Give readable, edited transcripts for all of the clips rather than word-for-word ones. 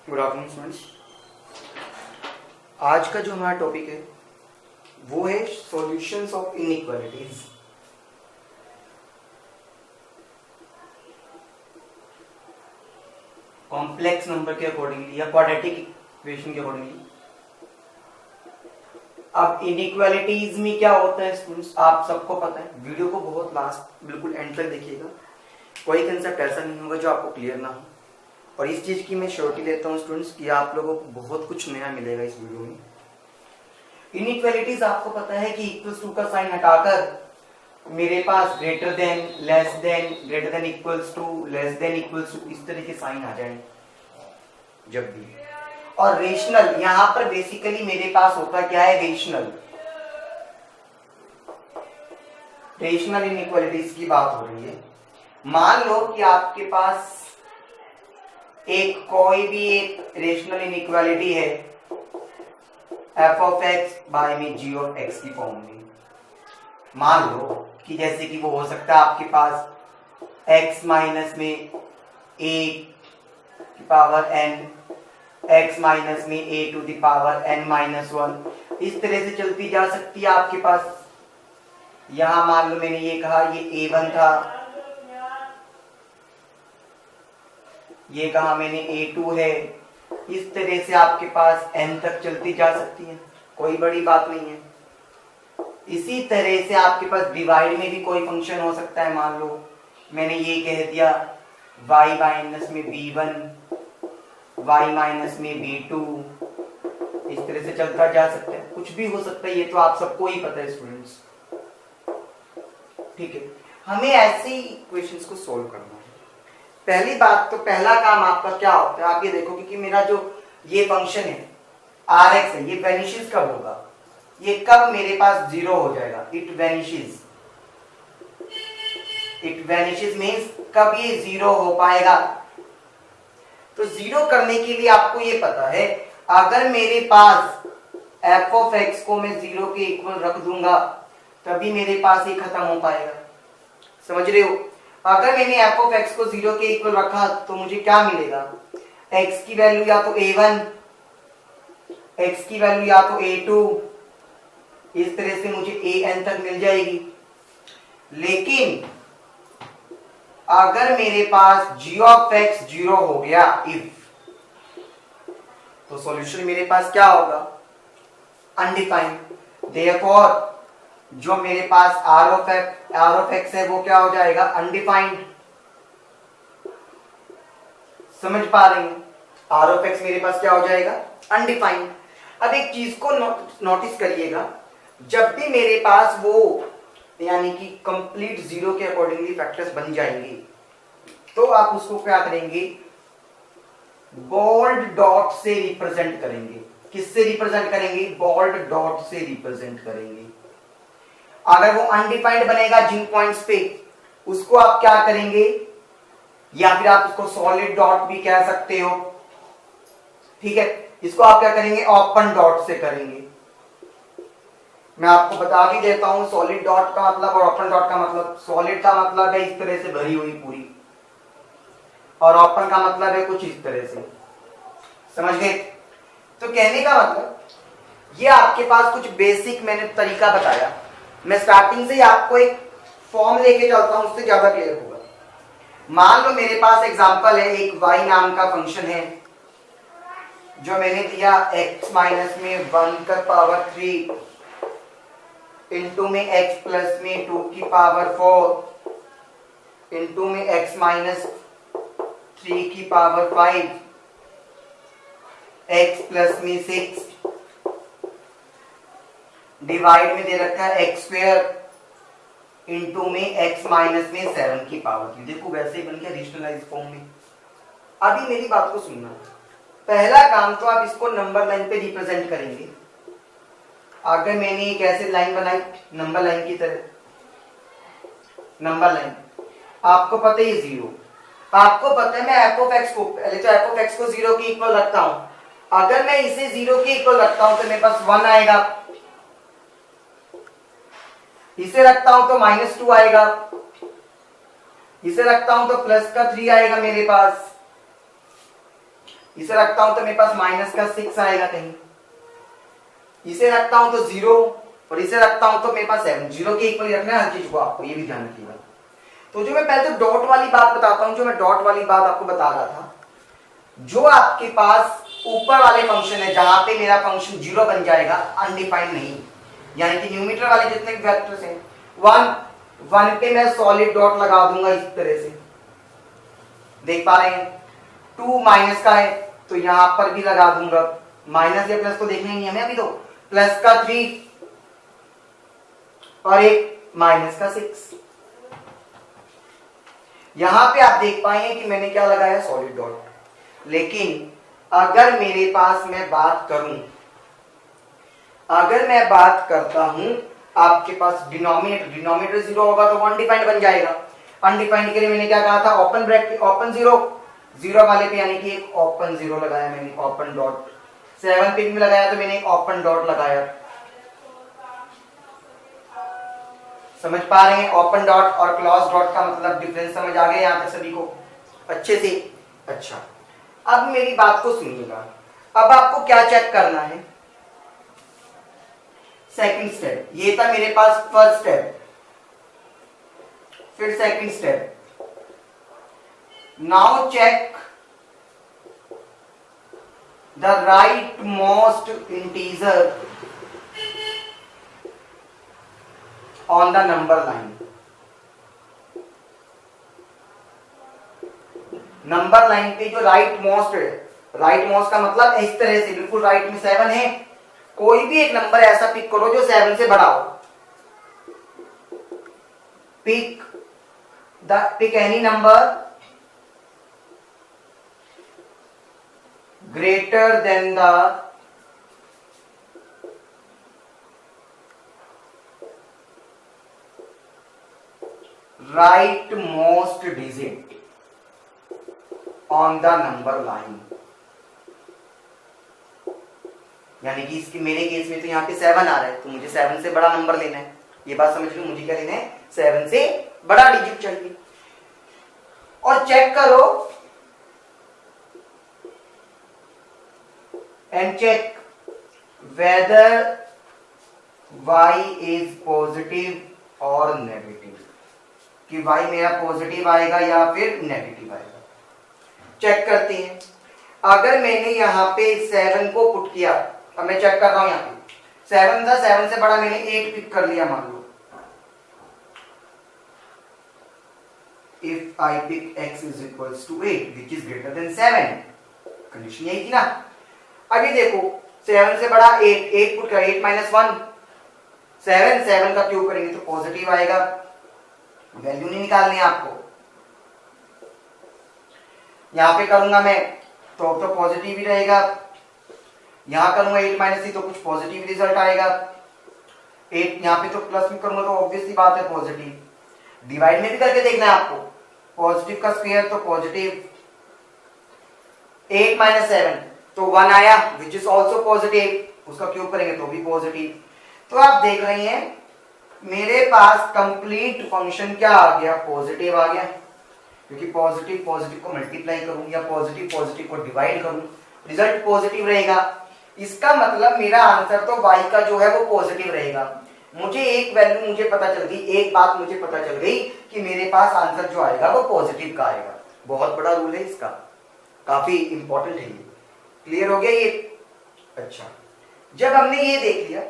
Good afternoon students. आज का जो हमारा टॉपिक है वो है solutions of inequalities. Complex number के अकॉर्डिंगली या क्वाड्रेटिक इक्वेशन के अकॉर्डिंगली। अब इनइक्वालिटीज में क्या होता है स्टूडेंट्स, आप सबको पता है। वीडियो को बहुत लास्ट बिल्कुल एंड तक देखिएगा, कोई कंसेप्ट ऐसा नहीं होगा जो आपको क्लियर ना हो। और इस चीज की मैं श्योरिटी लेता हूँ स्टूडेंट्स कि आप लोगों को बहुत कुछ नया मिलेगा इस वीडियो में। इनइक्वालिटीज आपको पता है कि इक्वल्स टू का साइन हटाकर मेरे पास greater than, less than, greater than equals to, less than equals to, इस तरह के साइन आ जाए जब भी। और रेशनल, यहां पर बेसिकली मेरे पास होता क्या है, रेशनल रेशनल इनइक्वालिटीज की बात हो रही है। मान लो कि आपके पास कोई भी एक रेशनल इनइक्वालिटी है f ऑफ x बाय में g ऑफ x की फॉर्म में। मान लो कि जैसे कि वो हो सकता है आपके पास x माइनस में a की पावर n, x माइनस में a to the power n minus 1, इस तरह से चलती जा सकती है आपके पास। यहां मान लो मैंने ये कहा ये a1 था, ये कहा मैंने a2 है, इस तरह से आपके पास n तक चलती जा सकती है, कोई बड़ी बात नहीं है। इसी तरह से आपके पास डिवाइड में भी कोई फंक्शन हो सकता है। मान लो मैंने ये कह दिया y माइनस में b1, y माइनस में b2, इस तरह से चलता जा सकता है, कुछ भी हो सकता है, ये तो आप सबको ही पता है स्टूडेंट्स। ठीक है, हमें ऐसे ही इक्वेशंस को सोल्व करना है। पहली बात तो पहला काम आपका क्या होता है, आप ये देखोगे कि मेरा जो ये फंक्शन है Rx है, ये वेनिशेस कब होगा, ये कब मेरे पास जीरो हो जाएगा, इट वेनिशेस मींस कब ये जीरो हो पाएगा। तो जीरो करने के लिए आपको ये पता है, अगर मेरे पास f ऑफ x को मैं जीरो के इक्वल रख दूंगा तभी मेरे पास ये खत्म हो पाएगा। समझ रहे हो? अगर मैंने f ऑफ x को जीरो के इक्वल रखा तो मुझे क्या मिलेगा, x की वैल्यू या तो a1, x की वैल्यू या तो a2, इस तरह से मुझे an तक मिल जाएगी। लेकिन अगर मेरे पास g ऑफ x जीरो हो गया इफ, तो सॉल्यूशन मेरे पास क्या होगा, अनडिफाइंड। देयरफॉर जो मेरे पास r ऑफ x है वो क्या हो जाएगा, अनडिफाइंड। समझ पा रहे हैं? r ऑफ x मेरे पास क्या हो जाएगा, अनडिफाइंड। अब एक चीज को नोटिस करिएगा, जब भी मेरे पास वो यानी कि कंप्लीट जीरो के अकॉर्डिंगली फैक्टर्स बन जाएंगे तो आप उसको क्या करेंगे, बोल्ड डॉट से रिप्रेजेंट करेंगे। किससे रिप्रेजेंट करेंगे, बोल्ड डॉट से रिप्रेजेंट करेंगे। अगर वो अनडिफाइंड बनेगा जिन पॉइंट्स पे, उसको आप क्या करेंगे, या फिर आप उसको सॉलिड डॉट भी कह सकते हो। ठीक है, इसको आप क्या करेंगे, ओपन डॉट से करेंगे। मैं आपको बता भी देता हूं सॉलिड डॉट का मतलब और ओपन डॉट का मतलब। सॉलिड का मतलब है इस तरह से भरी हुई पूरी, और ओपन का मतलब है कुछ इस तरह से। समझ गए? तो कहने का मतलब ये आपके पास कुछ बेसिक मैंने तरीका बताया। मैं स्टार्टिंग से ही आपको एक फॉर्म लेके चलता हूं, उससे ज्यादा क्लियर होगा। मान लो मेरे पास एग्जांपल है, एक y नाम का फंक्शन है जो मैंने दिया x माइनस में 1 का पावर 3 इंटू में x प्लस में 2 की पावर 4 इंटू में x माइनस 3 की पावर 5, x प्लस में 6 डिवाइड में दे रखा है x स्क्वायर इंटू में x माइनस में 7 की पावर 3। देखो वैसे ही बन गया रेशनलाइज फॉर्म में। अभी मेरी बात को सुनना, पहला काम तो आप इसको नंबर लाइन पे रिप्रेजेंट करेंगे। अगर मैंने एक ऐसे लाइन बनाई नंबर लाइन की तरह, नंबर लाइन, आपको पता है जीरो, आपको पता है मैं f ऑफ x को पहले तो f ऑफ x को जीरो के इक्वल रखता हूं। अगर मैं इसे जीरो के इक्वल रखता हूं तो मेरे पास 1 आएगा, इसे रखता हूं तो -2 आएगा, इसे रखता हूं तो प्लस का 3 आएगा मेरे पास, इसे रखता हूं तो मेरे पास माइनस का 6 आएगा कहीं, इसे रखता हूं तो 0 और इसे रखता हूं तो मेरे पास 7। 0 के इक्वल रखना है हर चीज को, आपको ये भी ध्यान रखिएगा। तो जो मैं पहले तो डॉट वाली बात बताता हूं, जो मैं डॉट वाली बात आपको बता रहा था, जो आपके पास ऊपर वाले फंक्शन है जहां पे मेरा फंक्शन 0 बन जाएगा, अनडिफाइंड नहीं, यानी कि न्यूमेरेटर वाले जितने भी वेक्टर्स हैं, 1 पे मैं सॉलिड डॉट लगा दूंगा इस तरह से, देख पा रहे हैं। 2 माइनस का है तो यहां पर भी लगा दूंगा, माइनस या प्लस तो देखना ही नहीं हमें अभी, तो प्लस का 3 और एक माइनस का 6। यहां पे आप देख पाएंगे कि मैंने क्या लगाया, सॉलिड डॉट। लेकिन अगर मेरे पास मैं बात करूं, अगर मैं बात करता हूं आपके पास डिनोमिनेटर 0 होगा तो अनडिफाइंड बन जाएगा। अनडिफाइंड के लिए मैंने क्या कहा था, ओपन ब्रैकेट, ओपन 0 वाले पे यानी कि एक ओपन 0 लगाया मैंने, ओपन डॉट। 7 पे भी लगाया तो मैंने एक ओपन डॉट लगाया। समझ पा रहे हैं, ओपन डॉट और क्लोज डॉट का मतलब डिफरेंस समझ आ गया यहां तक सभी को अच्छे से। अच्छा, अब मेरी बात को सुनिएगा। अब आपको क्या चेक करना है, सेकंड स्टेप, ये था मेरे पास फर्स्ट स्टेप, फिर second step. Now check the right most integer on the number line. Number line पे जो राइट मोस्ट है, राइट मोस्ट का मतलब इस तरह से बिल्कुल राइट में 7 है, कोई भी एक नंबर ऐसा पिक करो जो 7 से बड़ा हो। Pick any number greater than the right most digit on the number line. यानी कि इसकी मेरे केस में तो यहाँ पे 7 आ रहा है, तो मुझे 7 से बड़ा नंबर लेना है। ये बात समझ लो, मुझे क्या लेना है, 7 से बड़ा डिजिट चाहिए। और चेक करो and check whether y is positive और नेगेटिव, कि y मेरा पॉजिटिव आएगा या फिर नेगेटिव आएगा। चेक करते हैं। अगर मैंने यहां पे 7 को पुट किया, अब मैं चेक कर रहा हूं, यहां पे 7 था, 7 से बड़ा मैंने 8 पिक कर लिया मान लो। If I pick x is equals to 8 which is greater than 7, condition यही थी ना। अभी देखो 7 से बड़ा 8 पुट कर, 8 माइनस 1 7 का क्यूब करेंगे तो पॉजिटिव आएगा, वैल्यू नहीं निकालनी है आपको। यहां पे करूंगा मैं तो पॉजिटिव ही रहेगा, यहां करूंगा 8 माइनस 3 तो कुछ पॉजिटिव रिजल्ट आएगा। 8 यहां पे तो प्लस में करूंगा तो ऑब्वियसली बात है पॉजिटिव। डिवाइड में भी करके देखना है आपको, पॉजिटिव का स्क्वायर तो पॉजिटिव, 8 माइनस 7 तो 1 आया विच इज ऑल्सो पॉजिटिव, उसका क्यूब करेंगे तो भी पॉजिटिव। तो आप देख रहे हैं मेरे पास कंप्लीट फंक्शन क्या आ गया, पॉजिटिव आ गया, क्योंकि पॉजिटिव पॉजिटिव को मल्टीप्लाई करूं या पॉजिटिव पॉजिटिव को डिवाइड करूं, रिजल्ट पॉजिटिव रहेगा। इसका मतलब मेरा आंसर तो y का जो है वो पॉजिटिव रहेगा। मुझे एक वैल्यू मुझे पता चल गई, एक बात मुझे पता चल गई कि मेरे पास आंसर जो आएगा वो पॉजिटिव का आएगा। बहुत बड़ा रूल है इसका, काफी इंपॉर्टेंट है ये। क्लियर हो गया ये? अच्छा, जब हमने ये देख लिया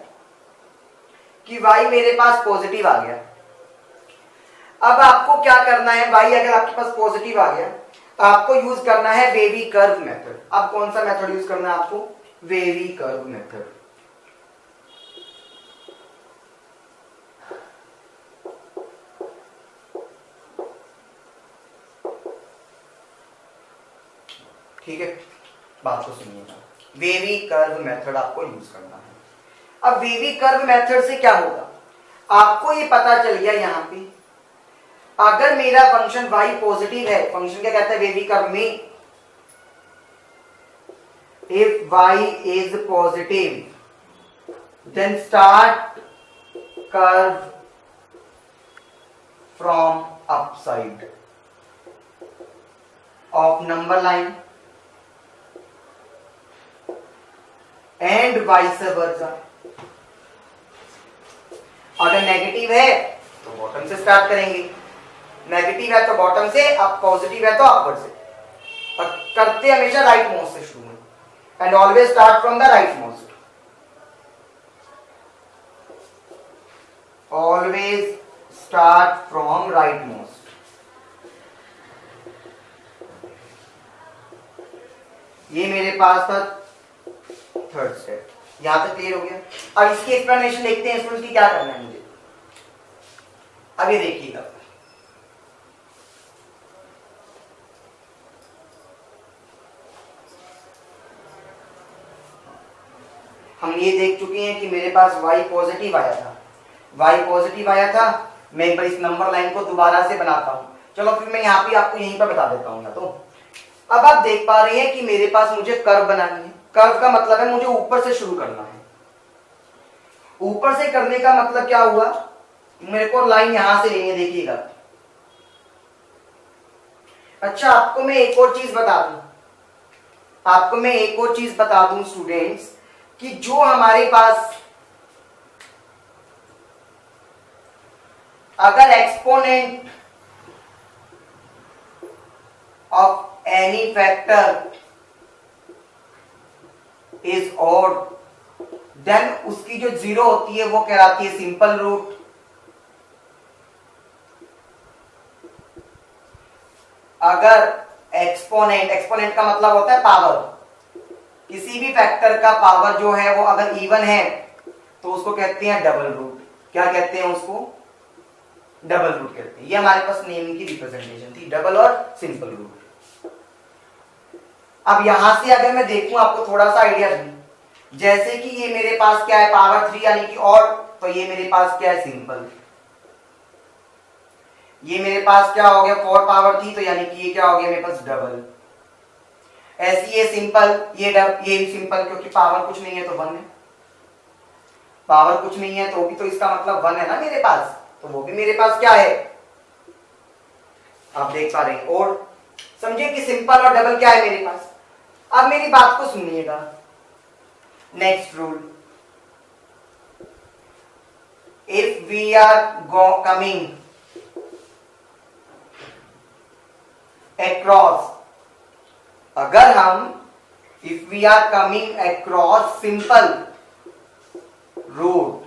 कि y मेरे पास पॉजिटिव आ गया, अब आपको क्या करना है, y अगर आपके पास पॉजिटिव आ गया आपको यूज करना है वेवी कर्व मेथड। अब कौन सा मेथड यूज करना है आपको, वेवी कर्व मेथड। ठीक है, बात को सुनिएगा, वेवी कर्व मेथड आपको यूज करना है। अब वेवी कर्व मेथड से क्या होगा, आपको ये पता चल गया यहां पे अगर मेरा फंक्शन y पॉजिटिव है, फंक्शन क्या कहता है वेवी कर्व में, if y is positive then start curve from upside of number line and vice versa. अगर नेगेटिव है तो बॉटम से स्टार्ट करेंगे, नेगेटिव है तो बॉटम से, अब पॉजिटिव है तो अपवर्ड से, और करते हमेशा राइट मोस्ट से शुरू में, and always start from the right most, always start from right most. ये मेरे पास था थर्ड स्टेप, यहां तक क्लियर हो गया। अब इसकी एक्सप्लेनेशन देखते हैं स्टूडेंट्स की क्या करना है मुझे। अब ये देखिएगा, हम ये देख चुके हैं कि मेरे पास y पॉजिटिव आया था, y पॉजिटिव आया था। मैं एक बार इस नंबर लाइन को दोबारा से बनाता हूं, चलो फिर मैं यहाँ पे आपको यहीं पर बता देता हूँ। तो अब आप देख पा रहे हैं कि मेरे पास मुझे कर्व बनानी है। कर्व का मतलब है मुझे ऊपर से शुरू करना है। ऊपर से करने का मतलब क्या हुआ, मेरे को लाइन यहां से लेनी है, देखिएगा। अच्छा, आपको मैं एक और चीज बता दूं, आपको मैं एक और चीज बता दूं स्टूडेंट्स, कि जो हमारे पास अगर exponent of any factor is odd, then उसकी जो जीरो होती है वो कहलाती है सिंपल रूट। अगर एक्सपोनेंट, एक्सपोनेंट का मतलब होता है पावर, किसी भी फैक्टर का पावर जो है वो अगर इवन है तो उसको कहते हैं डबल रूट। क्या कहते हैं उसको? डबल रूट कहते हैं। ये हमारे पास नेम की रिप्रेजेंटेशन थी, डबल और सिंपल रूट। अब यहां से अगर मैं देखूं, आपको थोड़ा सा आइडिया दूं, जैसे कि ये मेरे पास क्या है, पावर 3 यानी कि और, तो ये मेरे पास क्या है, सिंपल। ये मेरे पास क्या हो गया, 4 पावर थी, तो यानी कि ये क्या हो गया मेरे पास, डबल। ऐसी ये सिंपल, ये सिंपल, क्योंकि पावर कुछ नहीं है तो 1 है, पावर कुछ नहीं है तो भी तो इसका मतलब 1 है ना मेरे पास, तो वो भी मेरे पास क्या है, आप देख पा रहे हैं। और समझिए कि सिंपल और डबल क्या है मेरे पास। अब मेरी बात को सुनिएगा, next rule, if we are coming across, अगर हम if we are coming across simple root,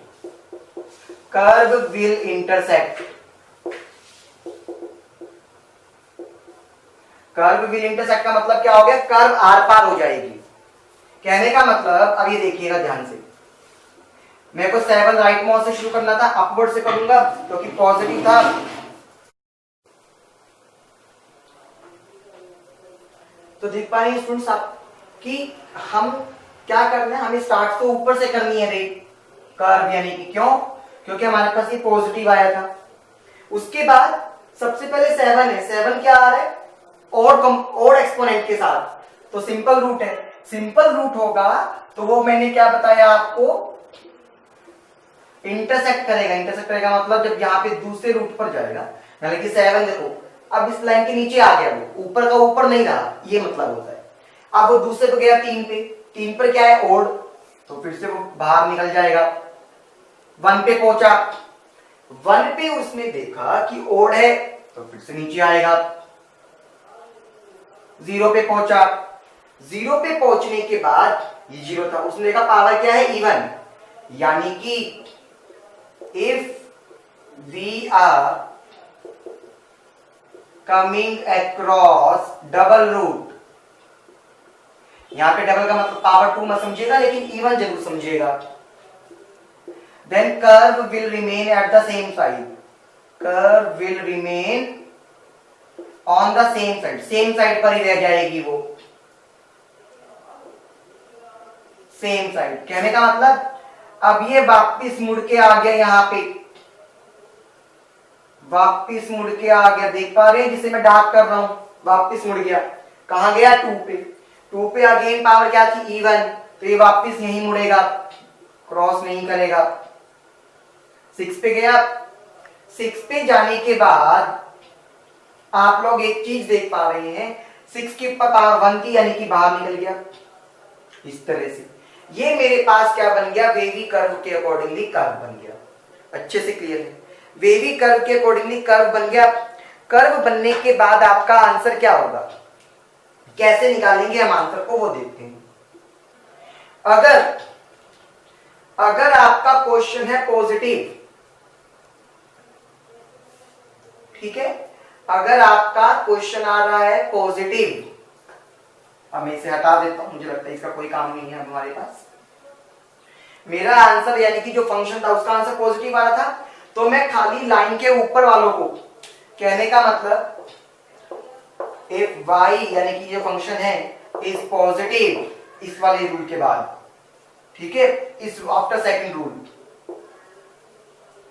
curve will intersect, curve will intersect का मतलब क्या हो गया, कर्व आर पार हो जाएगी। कहने का मतलब, अब ये देखिएगा ध्यान से, मेरे को 7 राइट मोस्ट से शुरू करना था, अपवर्ड से करूंगा क्योंकि पॉजिटिव था। तो देख पा रहे हैं स्टूडेंट्स आप कि हम क्या करना है, हमें स्टार्ट तो ऊपर से करनी है रेट कर्व, यानी कि क्यों, क्योंकि हमारे पास ये पॉजिटिव आया था। उसके बाद सबसे पहले 7 है, 7 क्या आ रहा है, और एक्सपोनेंट के साथ, तो सिंपल रूट है। सिंपल रूट होगा तो वो मैंने क्या बताया आपको, इंटरसेक्ट करेगा। इंटरसेक्ट करेगा मतलब जब यहाँ पे दूसरे रूट पर जाएगा, यानी कि 7 देखो अब इस लाइन के नीचे आ गया, वो ऊपर का ऊपर नहीं रहा, ये मतलब होता है। अब वो दूसरे पे गया 3 पे, 3 पर क्या है, ओड, तो फिर से वो बाहर निकल जाएगा। 1 पे पहुंचा, 1 पे उसने देखा कि ओड है तो फिर से नीचे आएगा। 0 पे पहुंचा, 0 पे पहुंचने के बाद ये 0 था, उसने देखा पावर क्या है, इवन, यानी कि if we are coming across double root, यहां पे डबल का मतलब पावर 2 मत समझिएगा, लेकिन इवन जरूर समझिएगा। Then curve will remain at the same side, curve will remain on the same side, same side पर ही रह जाएगी वो, सेम साइड। कहने का मतलब अब ये वापिस मुड़ के आ गया, यहां पे वापिस मुड़ के आ गया, देख पा रहे हैं जिसे मैं डार्क कर रहा हूं, वापिस मुड़ गया। कहां गया, 2 पे। 2 पे अगेन पावर क्या थी, इवन, तो ये वापिस यहीं मुड़ेगा, क्रॉस नहीं करेगा। 6 पे गया, 6 पे जाने के बाद आप लोग एक चीज देख पा रहे हैं, 6 के ऊपर पावर 1 की, यानी कि बाहर निकल गया इस तरह से। ये मेरे पास क्या बन गया, वेवी कर्व के अकॉर्डिंगली कर्व बन गया। अच्छे से क्लियर है, वेवी कर्व के अकॉर्डिंगली कर्व बन गया। कर्व बनने के बाद आपका आंसर क्या होगा, कैसे निकालेंगे हम आंसर को वो देखते हैं। अगर आपका क्वेश्चन है पॉजिटिव, ठीक है, अगर आपका क्वेश्चन आ रहा है पॉजिटिव, अब मैं इसे हटा देता हूं, मुझे लगता है इसका कोई काम नहीं है हमारे पास। मेरा आंसर यानी कि जो फंक्शन था उसका आंसर पॉजिटिव आ रहा था, तो मैं खाली लाइन के ऊपर वालों को, कहने का मतलब इफ y यानी कि जो फंक्शन है इज पॉजिटिव, इस वाले रूल के बाद, ठीक है, इस after second rule,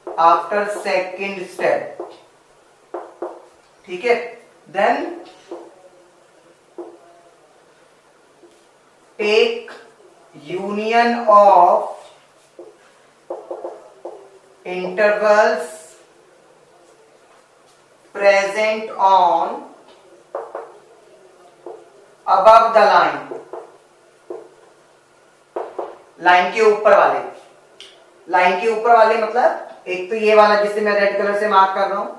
after second step, ठीक है, then take union of intervals present on above the line, line के ऊपर वाले, लाइन के ऊपर वाले मतलब एक तो ये वाला जिसे मैं रेड कलर से मार्क कर रहा हूं,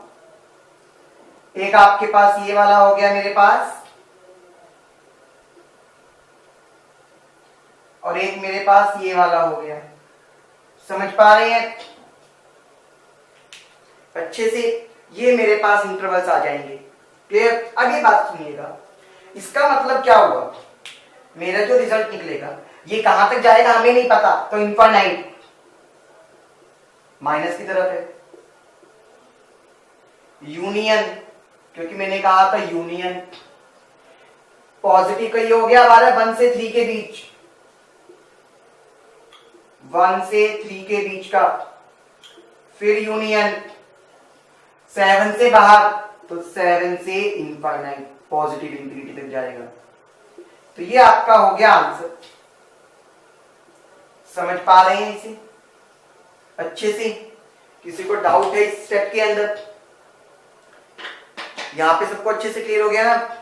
एक आपके पास ये वाला हो गया मेरे पास, और एक मेरे पास ये वाला हो गया। समझ पा रहे हैं अच्छे से, ये मेरे पास इंटरवल्स आ जाएंगे। क्लियर? अब ये बात सुनिएगा, इसका मतलब क्या हुआ, मेरा जो रिजल्ट निकलेगा ये कहां तक जाएगा हमें नहीं पता, तो इनफाइनाइट माइनस की तरफ है। यूनियन, क्योंकि मैंने कहा था यूनियन, पॉजिटिव का ये हो गया हमारा 1 से 3 के बीच, 1 से 3 के बीच का, फिर यूनियन 7 से बाहर, तो 7 से इनफाइनाइट, पॉजिटिव इंफिनिटी तक जाएगा। तो ये आपका हो गया आंसर। समझ पा रहे हैं इसे अच्छे से? किसी को डाउट है इस स्टेप के अंदर? यहां पे सबको अच्छे से क्लियर हो गया ना?